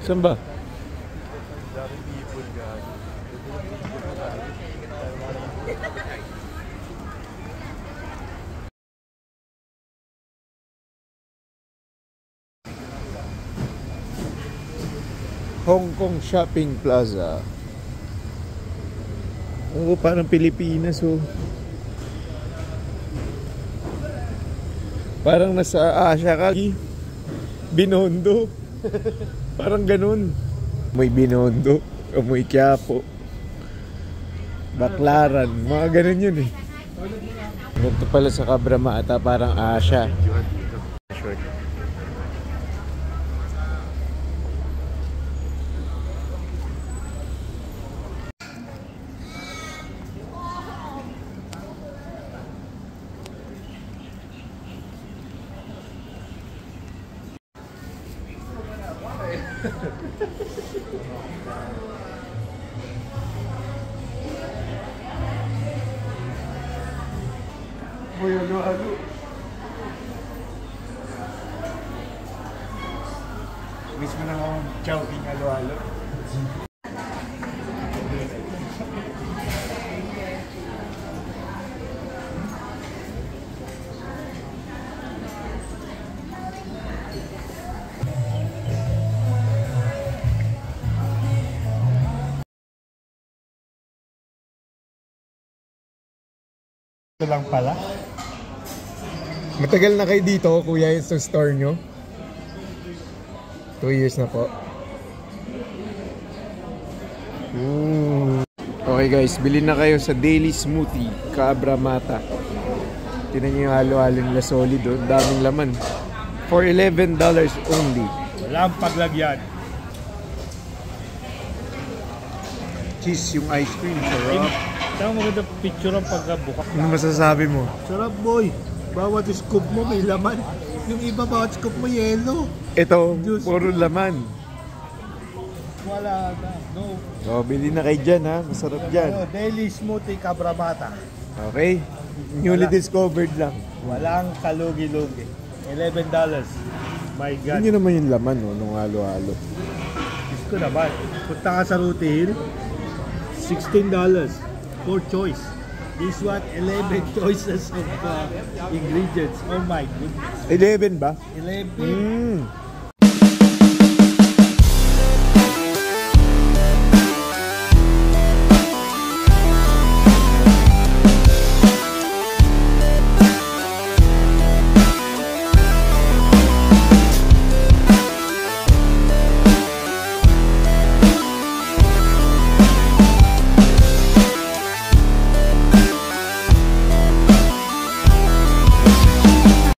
Saan ba? Hong Kong Shopping Plaza. Oo, parang Pilipinas, oh. Parang nasa Asia ka. Binondo. Parang ganun. May Binondo, may Quiapo, Baclaran, mga ganun yun eh. Ganito pala sa Cabramatta, parang Asia. Short. Boy, ano? Miss mo na akong Chowking halo-halo. Ito lang pala. Matagal na kayo dito, kuya, yung sa store nyo? 2 years na po. Okay guys, bilhin na kayo sa Daily Smoothie, Cabramatta. Tignan nyo yung halo-halo nila solid, oh. Daming laman. For $11 only. Walang paglagyan. Cheese yung ice cream, sarap. Saan maganda picture ang pagkabuka? Ano masasabi mo? Sarap boy. Bawat scoop mo may laman. Yung iba bawat scoop mo yellow. Ito, Juice. puro laman. Wala na. No. So, bilhin na kayo dyan, ha? Masarap dyan. Daily Smoothie Cabramatta. Okay? Newly discovered lang. Walang kalugi-lugi. $11. My God. Hindi naman yung laman, no? Nung halo-halo. Diyos ko naman. Punta ka sa Ruti Hill. $16. For choice. This one, 11 choices of ingredients. Oh my goodness. 11 ba? 11.